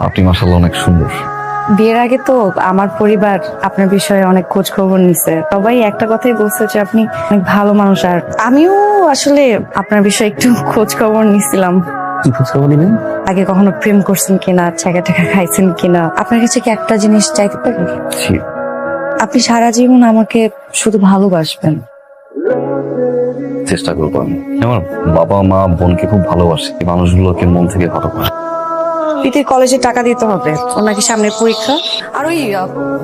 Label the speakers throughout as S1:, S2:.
S1: আপনি মাশাআল্লাহ অনেক সুন্দর।
S2: বিয়ের আগে তো আমার পরিবার আপনার বিষয়ে অনেক খোঁজ খবর নিছে, সবাই একটা কথাই বলছে যে আপনি অনেক ভালো মানুষ। আর আমিও আসলে আপনার বিষয়ে একটু খোঁজ খবর নিছিলাম।
S1: কি খোঁজ খবর নিলেন?
S2: আগে কখনো প্রেম করছেন কিনা, ছেঁকা টেকা খাইছেন কিনা। আপনার কাছে কি একটা জিনিস চাইতে পারি?
S1: জি।
S2: আপনি সারা জীবন আমাকে শুধু ভালোবাসবেন।
S1: চেষ্টা করবো আমি। আমার বাবা মা বোনকে খুব ভালোবাসে, এই মানুষগুলোকে মন থেকে ভালোবাসে।
S2: প্রীতির কলেজে টাকা দিতে হবে, ওর নাকি সামনে পরীক্ষা। আর ওই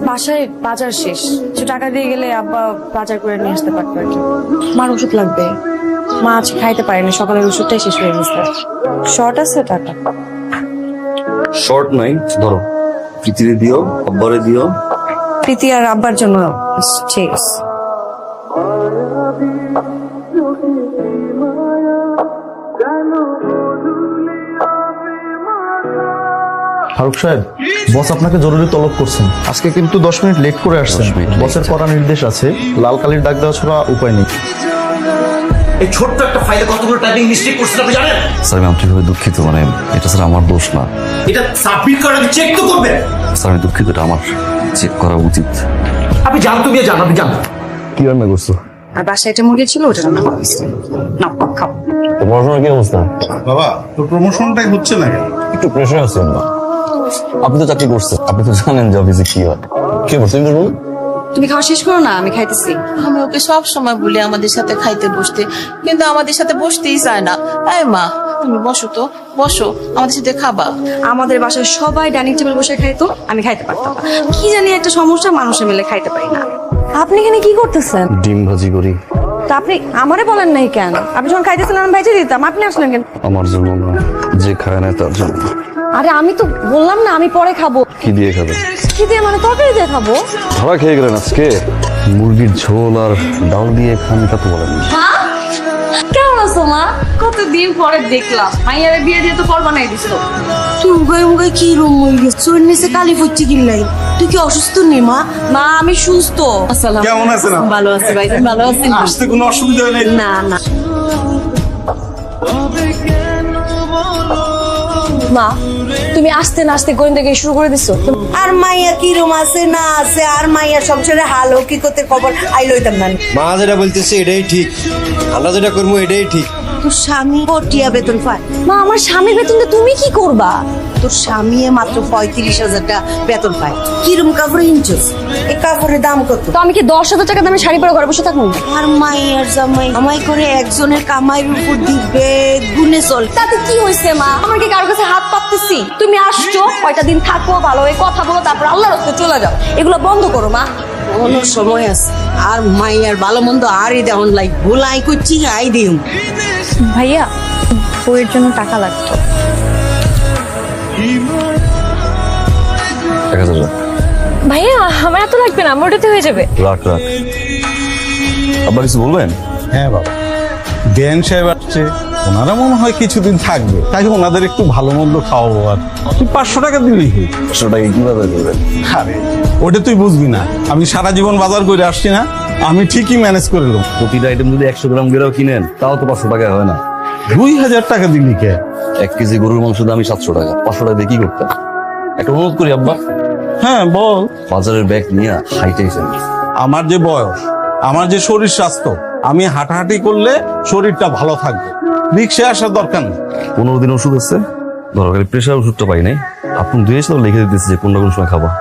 S2: বাসায় বাজার শেষ, কিছু টাকা দিয়ে গেলে আব্বা বাজার করে নিয়ে আসতে পারতো আর কি। মার ওষুধ লাগবে, মা আজ খাইতে পারেনি, সকালের ওষুধটাই শেষ হয়ে গেছে। শর্ট আছে টাকা?
S1: শর্ট নাই, ধরো প্রীতিরে দিও, আব্বারে দিও।
S2: প্রীতি আর আব্বার জন্য ঠিক আছে।
S3: ফারুক সাহেব, বস আপনাকে জরুরি তলব করছেন। আজকে কিন্তু 10 মিনিট লেট করে আসছেন।
S1: 10 মিনিট late।
S3: বসের কড়া নির্দেশ আছে, লাল কালির দাগ দেওয়া ছাড়া উপায় নেই।
S4: এই ছোট্ট একটা ফাইলে কতগুলো টাইপিং মিস্টেক করছেন আপনি জানেন?
S1: স্যার আমি আন্তরিকভাবে দুঃখিত, মানে এটা স্যার আমার দোষ না।
S4: এটা সাবমিট করার আগে চেক তো করবেন।
S1: স্যার আমি দুঃখিত, এটা আমার চেক করা উচিত।
S4: আপনি জানতো বিয়ে জান, আপনি জান।
S3: কি রান্না করছো?
S2: আর বাসায় একটা মুরগি ছিল, ওটা রান্না করে দিয়েছি। নাও খাও।
S3: তো পড়াশোনার কি অবস্থা?
S5: বাবা তোর প্রমোশনটাই হচ্ছে না কেন?
S3: একটু প্রেশার আছে না? আপনি তো চাকরি করছেন, আপনি তো জানেন যে অফিসে কি হয়। কি বলছেন বলুন?
S2: তুমি খাওয়া শেষ করো না, আমি খাইতেছি।
S6: আমি ওকে সব সময় বলি আমাদের সাথে খাইতে বসতে, কিন্তু আমাদের সাথে বসতেই চায় না। এই মা, তুমি বসো তো, বসো, আমাদের সাথে খাবা।
S2: আমাদের বাসায় সবাই ডাইনিং টেবিল বসে খাইতো, আমি খাইতে পারতাম না। কি জানি একটা সমস্যা, মানুষে মিলে খাইতে পারি না। আপনি এখানে কি করতেছেন?
S3: ডিম ভাজি করি।
S2: তা আপনি আমারে বলেন নাই কেন? আপনি যখন খাইতেছেন আমি ভাইজে দিতাম, আপনি আসলেন কেন?
S1: আমার জন্য না, যে খায় না তার জন্য।
S2: আরে আমি তো বললাম না আমি পরে খাবো।
S1: কি দিয়ে খাবেন?
S2: কি দিয়ে মানে? তরকারি দিয়ে খাবো।
S1: ধরা খেয়ে গেলেন আজকে। মুরগির ঝোল আর ডাল দিয়ে খান, তা তো বলেন।
S2: কেমন আছো মা? কতদিন পরে দেখলাম। মাইয়ারে বিয়ে দিয়ে তো পর বানাই দিছো।
S7: তুই উগাই উগাই কি রুম হয়ে গেছে? চোর নিচে কালি ফুটছে কিনলাই। তুই কি অসুস্থ নি মা?
S2: মা আমি সুস্থ। আসসালাম।
S5: কেমন আছেন আপনি?
S2: ভালো আছি ভাইজান, ভালো আছেন?
S5: আসতে কোনো অসুবিধা হয় নাই?
S2: না না। মা তুমি আস্তে না আস্তে গোয়েন্দাকে শুরু করে দিছো।
S7: আর মাইয়া কি রুম আছে না আছে? আর মাইয়া সংসারে হালো কি করতে খবর আই লইতাম না।
S8: মা যেটা বলতেছে এটাই ঠিক, আমরা যেটা করবো এটাই ঠিক।
S7: তোর স্বামী পটিয়া বেতন পায়।
S2: মা আমার স্বামীর বেতনটা তুমি কি করবা?
S7: তোর স্বামী মাত্র 35,000 টাকা বেতন পায়। কি রুম কাপড় কিনছস? এই কাপড়ের দাম কত?
S2: তো আমি কি 10,000 টাকা দামে শাড়ি পরে ঘরে বসে থাকবো?
S7: আর মাইয়ার জামাই আমাই করে একজনের কামাইয়ের উপর দিবে গুনে চল।
S2: তাতে কি হয়েছে মা? আমার কি কারোর কাছে হাত পাততেছি? তুমি আসছো, কয়টা দিন থাকো, ভালো হয়ে কথা বলো, তারপর আল্লাহর রাস্তায় চলে যাও। এগুলো বন্ধ করো মা।
S7: কোনো সময় আছে। আর মাইয়ার ভালো মন্দ আরই দেহন লাই ভুলাই করছি আই দিম।
S2: ভাইয়া বইয়ের জন্য টাকা লাগতো।
S1: 1000 রাখ।
S2: ভাইয়া আমার এত লাগবে না, আমার ওটাতে হয়ে যাবে।
S1: রাখ রাখ। আব্বা কিছু বলবেন?
S5: হ্যাঁ বাবা, দেন সাহেব আসছে, ওনারা মনে হয় কিছুদিন থাকবে, তাই ওনাদের একটু ভালো মন্দ খাওয়াবো। আর তুই 500 টাকা দিলেই হই।
S1: 500 টাকা কিভাবে করবেন?
S5: আরে ওটা তুই বুঝবি না, আমি সারা জীবন বাজার করে আসছি না, আমি ঠিকই ম্যানেজ করে নেব।
S1: প্রতিটা আইটেম যদি 100 গ্রাম গেলেও কিনেন, তাও তো 500 টাকা হয় না।
S5: 2000 টাকা দিলি কে?
S1: 1 কেজি গরুর মাংস দামি 700 টাকা, 500 টাকা দিয়ে কি করতেন? একটা অনুরোধ করি আব্বা,
S5: হ্যাঁ বল।
S1: বাজারের ব্যাগ নিয়ে হাইটাই ফেলেন।
S5: আমার যে বয়স, আমার যে শরীর স্বাস্থ্য, আমি হাঁটাহাঁটি করলে শরীরটা ভালো থাকবে। রিক্সা আসার দরকার নেই।
S1: 15 দিন ওষুধ আছে, দরকার প্রেশার ওষুধটা পাই নাই। আপনি দিয়েছে তো লিখে দিতেছে যে কোনটা কোন সময় খাবা।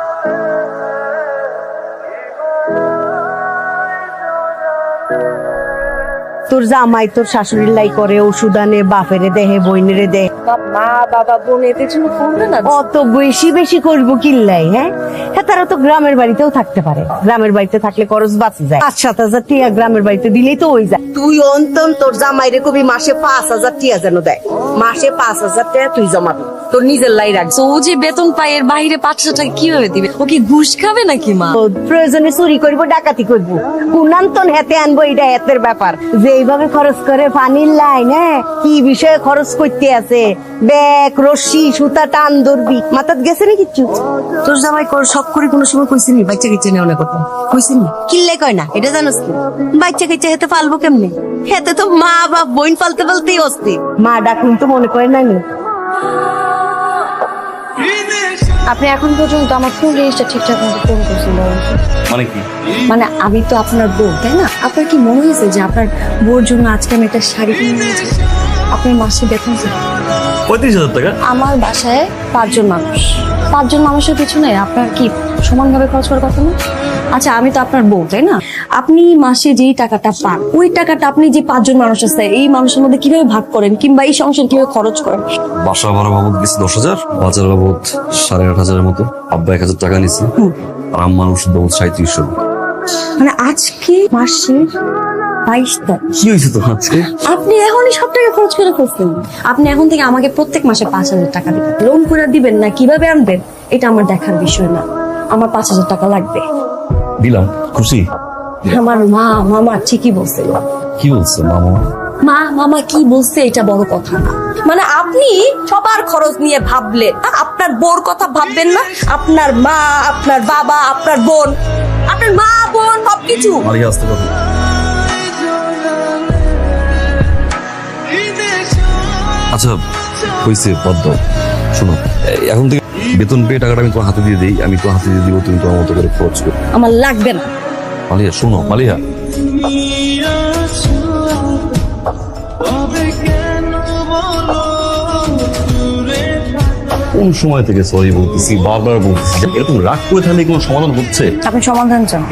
S7: তোর জামাই তোর শাশুড়ির লাই করে, ওষুধ আনে, বাপেরে দেহে বইনেরে দেয়।
S2: মা বাবা বোন এদের জন্য করবে না।
S7: অত বেশি বেশি করবো কিল্লাই? হ্যাঁ হ্যাঁ, তারা তো গ্রামের বাড়িতেও থাকতে পারে। গ্রামের বাড়িতে থাকলে খরচ বাঁচে যায়। 5-7 হাজার টাকা গ্রামের বাড়িতে দিলেই তো ওই যায়। তুই অন্তন তোর জামাইরে কবি মাসে 5,000 টাকা যেন দেয়। মাসে 5,000 টাকা তুই জমাবি, তোর নিজের লাই রাখ।
S2: ও যে বেতন পায় এর বাইরে 500 টাকা কিভাবে দিবে? ও কি ঘুষ খাবে নাকি মা?
S7: প্রয়োজনে চুরি করবো, ডাকাতি করবো, কুনান্তন হেতে আনবো, এটা হেতের ব্যাপার। যে এইভাবে খরচ করে পানির লাইন, হ্যাঁ কি বিষয়ে খরচ করতে আছে? ব্যাগ, রশি, সুতা টান ধরবি, মাথাত গেছে না কিচ্ছু? তোর জামাই কর শখ করে কোনো সময় কইছিনি বাচ্চা কাচ্চা নেওয়া না কথা? কইছিনি? কিল্লে কয় না, এটা জানোস কি? বাচ্চা কাচ্চা হেতে পালবো কেমনে? হেতে তো মা বাপ বোন পালতে পালতেই অস্থির। মা ডাকুন তো মনে করে নাই।
S2: আপনি এখন পর্যন্ত আমার কোন জিনিসটা ঠিকঠাক মতো ফোন করছেন বলেন তো?
S1: মানে কি?
S2: মানে আমি তো আপনার বউ, তাই না? আপনার কি মনে হয়েছে যে আপনার বউর জন্য আজকে আমি একটা শাড়ি কিনে নিয়েছি? আপনার মাসে বেতন কত?
S1: 35,000 টাকা।
S2: আমার বাসায় 5 জন মানুষ, 5 জন মানুষের পিছনে আপনার কি সমানভাবে খরচ করার কথা না? আচ্ছা, আমি তো আপনার বউ, তাই না? আপনি মাসে যেই টাকাটা পান, ওই টাকাটা আপনি যে 5 জন মানুষ আছে এই মানুষের মধ্যে কিভাবে ভাগ করেন, কিংবা এই সংসার কিভাবে খরচ করেন?
S1: বাসা ভাড়া বাবদ দিচ্ছি 10,000, বাজার বাবদ 8,500 মতো, আব্বা 1,000 টাকা নিচ্ছে, আর আম্মার ওষুধ বাবদ 3700।
S2: মানে আজকে মাসে 22 তারিখ,
S1: কি হয়েছে তো আজকে?
S2: আপনি এখনই সব টাকা খরচ করে ফেলছেন। আপনি এখন থেকে আমাকে প্রত্যেক মাসে 5,000 টাকা দিবেন। লোন করে দিবেন না কিভাবে আনবেন এটা আমার দেখার বিষয় না। আমার 5,000 টাকা লাগবে।
S1: দিলাম, খুশি?
S2: আমার মামা ঠিকই বলছিল।
S1: কি বলছে মামা?
S2: মামা কি বলছে এটা বড় কথা না। মানে আপনি সবার খরচ নিয়ে ভাবলেন, আপনার বোর কথা ভাববেন না? আপনার মা, আপনার বাবা, আপনার বোন, আপনার মা বোন সবকিছু।
S1: মালিয়া আসতে কথা। আচ্ছা হয়েছে, বাদ দাও। শোনো, এখন থেকে বেতন পেয়ে টাকাটা আমি তোমার হাতে দিয়ে দিই, আমি তোমার হাতে দিয়ে দিব, তুমি তোমার মতো করে খরচ করো।
S2: আমার লাগবে না।
S1: মালিয়া শোনো, মালিয়া কোন সময় থেকে সরি বলতেছি, বারবার বলতেছি, এরকম রাগ করে থাকলে কোনো সমাধান হচ্ছে?
S2: আপনি সমাধান চান?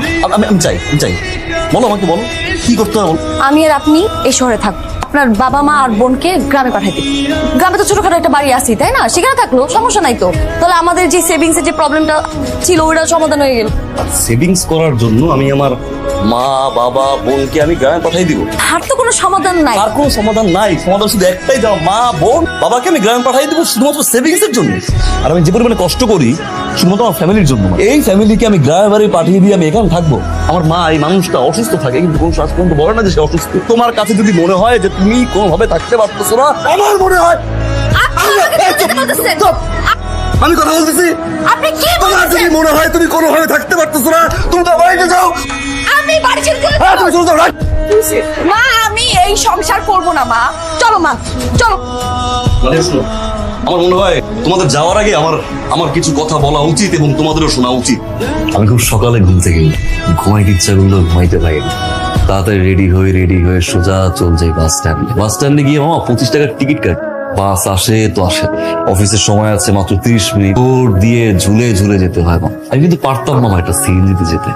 S1: আমি চাই বলো, আমাকে বলো কি করতে হবে বলো।
S2: আমি আর আপনি এই শহরে থাকবো, আপনার বাবা মা আর বোনকে গ্রামে পাঠাই দিই। গ্রামে তো ছোটখাটো একটা বাড়ি আছে, তাই না? সেখানে থাকলো সমস্যা নাই তো। তাহলে আমাদের যে সেভিংস এর যে প্রবলেমটা ছিল ওইটা সমাধান হয়ে গেল।
S1: সেভিংস করার জন্য আমি আমার মা বাবা বোনকে আমি গ্রামে পাঠিয়ে দিব?
S2: আর তো কোনো সমাধান নাই।
S1: আর কোনো সমাধান নাই, সমাধান শুধু একটাই, দাও মা বোন বাবাকে আমি গ্রামে পাঠিয়ে দিব শুধুমাত্র সেভিংস এর জন্য। আর আমি যে পরিমাণে কষ্ট করি শুধুমাত্র আমার ফ্যামিলির জন্য, এই ফ্যামিলিকে আমি গ্রামে বাড়ি পাঠিয়ে দিয়ে আমি এখানে থাকবো? আমার মা এই মানুষটা অসুস্থ থাকে কিন্তু কোনো শ্বাস পর্যন্ত বলে না যে সে অসুস্থ। তোমার কাছে যদি মনে হয় যে তুমি কোনোভাবে থাকতে পারতেছো না, আমার মনে হয় আমি কথা বলতেছি,
S2: আপনি কি
S1: তোমার যদি মনে হয় তুমি কোনোভাবে থাকতে পারতেছো না, তুমি তো বাড়িতে যাও।
S2: আমি বাড়ি ছেড়ে চলে
S1: হ্যাঁ, তুমি চলে যাও, রাখ।
S2: মা, আমি এই সংসার করব না মা। চলো মা, চলো।
S1: আমার মনে হয় তোমাদের যাওয়ার আগে আমার কিছু কথা বলা উচিত এবং তোমাদেরও শোনা উচিত। আমি খুব সকালে ঘুম থেকে ঘুমাইতে ইচ্ছা করলো, ঘুমাইতে পারি না। তাড়াতাড়ি রেডি হয়ে সোজা চল যাই বাস স্ট্যান্ডে গিয়ে মামা 25 টাকার টিকিট কাট। বাস আসে তো আসে, অফিসের সময় আছে মাত্র 30 মিনিট, দৌড় দিয়ে ঝুলে যেতে হয়। আমি কিন্তু পারতাম মামা এটা সিএনজিতে যেতে,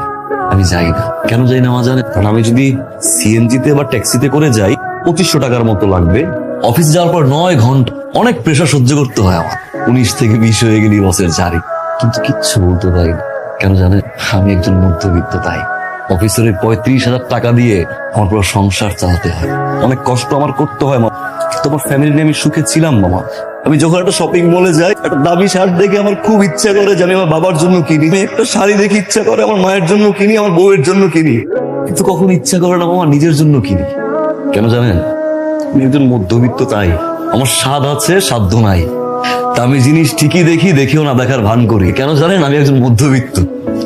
S1: আমি যাই না। কেন যাই না মা জানে? কারণ আমি যদি সিএনজিতে বা ট্যাক্সিতে করে যাই 2500 টাকার মতো লাগবে। অফিস যাওয়ার পর 9 ঘন্টা অনেক প্রেশার সহ্য করতে হয় আমার। 19 থেকে 20 হয়ে গেলি বসের চারি, কিন্তু কিচ্ছু বলতে পারি না। কেন জানে? আমি একজন মধ্যবিত্ত, তাই অফিসের 35,000 টাকা দিয়ে আমার পুরো সংসার চালাতে হয়। অনেক কষ্ট আমার করতে হয় মা। তোমার ফ্যামিলি নিয়ে আমি সুখে ছিলাম মামা। আমি যখন একটা শপিং মলে যাই, একটা দামি শার্ট দেখে আমার খুব ইচ্ছা করে যে আমি আমার বাবার জন্য কিনি। আমি একটা শাড়ি দেখে ইচ্ছা করে আমার মায়ের জন্য কিনি, আমার বউয়ের জন্য কিনি, কিন্তু কখনো ইচ্ছা করে না মামা নিজের জন্য কিনি। কেন জানেন? আমি একজন মধ্যবিত্ত, তাই আমার স্বাদ আছে সাধ্য নাই। দামি জিনিস ঠিকই দেখেও না দেখার ভান করি। কেন জানেন? আমি একজন মধ্যবিত্ত।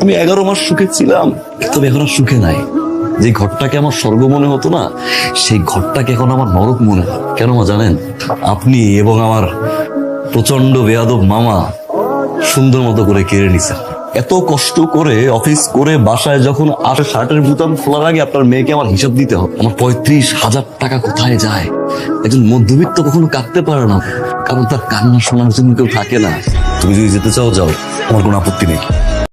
S1: আমি 11 মাস সুখে ছিলাম, তবে এখন আর সুখে নাই। যে ঘরটাকে আমার স্বর্গ মনে হতো না, সেই ঘরটাকে এখন আমার নরক মনে হয়। কেন মা জানেন? আপনি এবং আমার প্রচন্ড বেয়াদব মামা সুন্দর মতো করে কেড়ে নিছে। এত কষ্ট করে অফিস করে বাসায় যখন আসে, শার্টের বুতাম খোলার আগে আপনার মেয়েকে আমার হিসাব দিতে হবে। আমার 35,000 টাকা কোথায় যায়? একজন মধ্যবিত্ত কখনো কাঁদতে পারে না, কারণ তার কান্না শোনার জন্য কেউ থাকে না। তুমি যদি যেতে চাও যাও, আমার কোনো আপত্তি নেই।